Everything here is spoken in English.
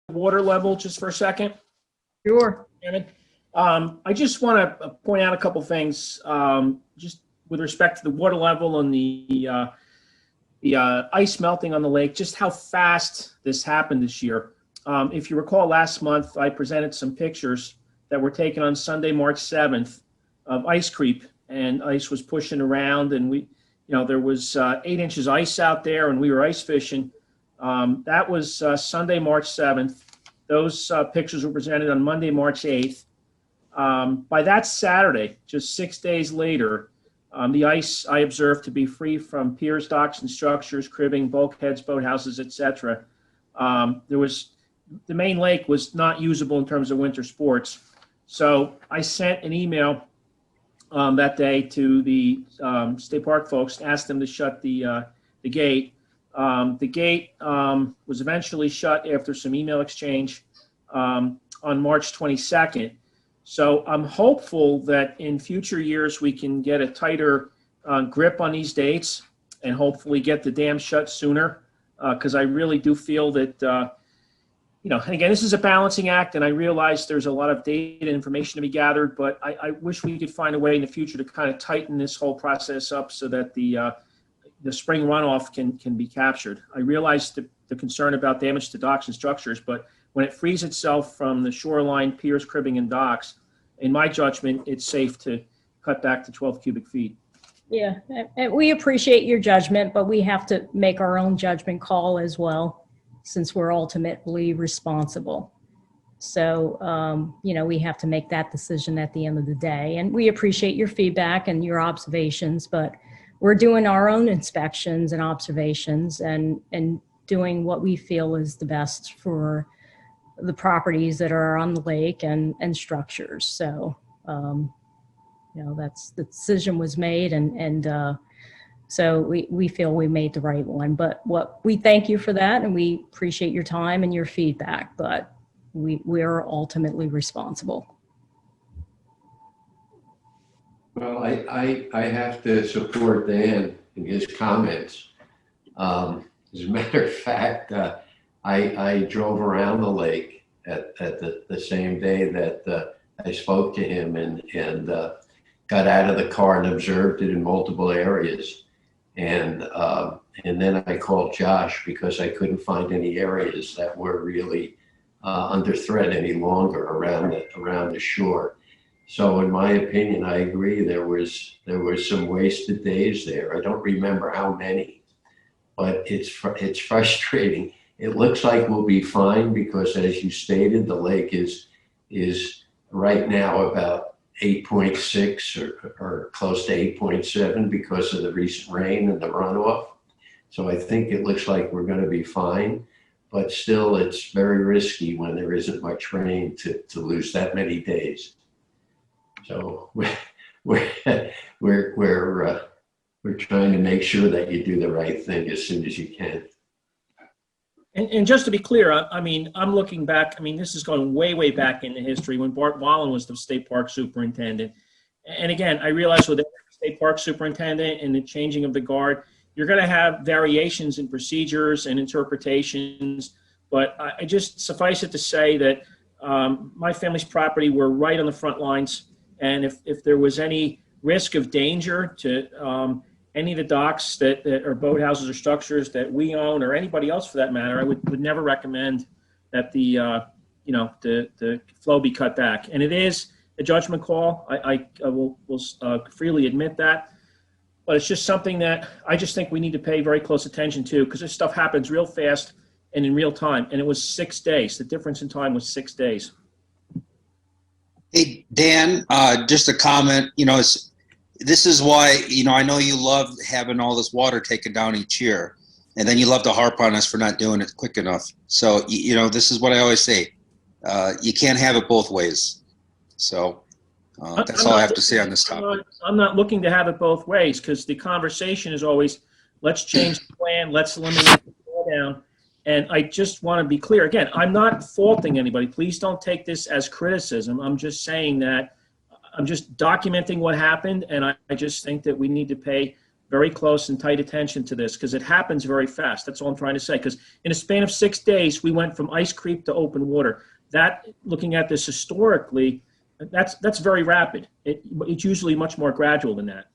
water level just for a second? Sure. Chairman? I just want to point out a couple things, just with respect to the water level and the ice melting on the lake, just how fast this happened this year. If you recall, last month I presented some pictures that were taken on Sunday, March 7th of ice creep, and ice was pushing around, and there was 8 inches ice out there, and we were ice fishing. That was Sunday, March 7th. Those pictures were presented on Monday, March 8th. By that Saturday, just 6 days later, the ice I observed to be free from piers, docks, and structures, cribbing, bulkheads, boathouses, etc. The main lake was not usable in terms of winter sports. So I sent an email that day to the State Park folks, asked them to shut the gate. The gate was eventually shut after some email exchange on March 22nd. So I'm hopeful that in future years we can get a tighter grip on these dates and hopefully get the dam shut sooner, because I really do feel that, and again, this is a balancing act, and I realize there's a lot of data and information to be gathered, but I wish we could find a way in the future to kind of tighten this whole process up so that the spring runoff can be captured. I realize the concern about damage to docks and structures, but when it frees itself from the shoreline, piers, cribbing, and docks, in my judgment, it's safe to cut back to 12 cubic feet. Yeah, and we appreciate your judgment, but we have to make our own judgment call as well, since we're ultimately responsible. So, we have to make that decision at the end of the day. And we appreciate your feedback and your observations, but we're doing our own inspections and observations and doing what we feel is the best for the properties that are on the lake and structures. So, that's the decision was made, and so we feel we made the right one. But we thank you for that, and we appreciate your time and your feedback, but we are ultimately responsible. Well, I have to support Dan in his comments. As a matter of fact, I drove around the lake at the same day that I spoke to him and got out of the car and observed it in multiple areas. And then I called Josh because I couldn't find any areas that were really under threat any longer around the shore. So in my opinion, I agree, there was some wasted days there. I don't remember how many, but it's frustrating. It looks like we'll be fine because, as you stated, the lake is right now about 8.6 or close to 8.7 because of the recent rain and the runoff. So I think it looks like we're going to be fine, but still it's very risky when there isn't much rain to lose that many days. So we're trying to make sure that you do the right thing as soon as you can. And just to be clear, I'm looking back. This is going way, way back into history when Bart Wallen was the state park superintendent. And again, I realize with every state park superintendent and the changing of the guard, you're going to have variations in procedures and interpretations. But I just suffice it to say that my family's property were right on the front lines. And if there was any risk of danger to any of the docks that are boathouses or structures that we own, or anybody else for that matter, I would never recommend that the flow be cut back. And it is a judgment call. I will freely admit that, but it's just something that I just think we need to pay very close attention to, because this stuff happens real fast and in real time. And it was 6 days. The difference in time was 6 days. Hey, Dan, just a comment, this is why, I know you love having all this water taken down each year, and then you love to harp on us for not doing it quick enough. So, this is what I always say. You can't have it both ways. So that's all I have to say on this topic. I'm not looking to have it both ways, because the conversation is always, let's change the plan, let's eliminate the drawdown. And I just want to be clear. Again, I'm not faulting anybody. Please don't take this as criticism. I'm just saying that I'm just documenting what happened, and I just think that we need to pay very close and tight attention to this because it happens very fast. That's all I'm trying to say. Because in a span of 6 days, we went from ice creep to open water. That, looking at this historically, that's very rapid. It's usually much more gradual than that.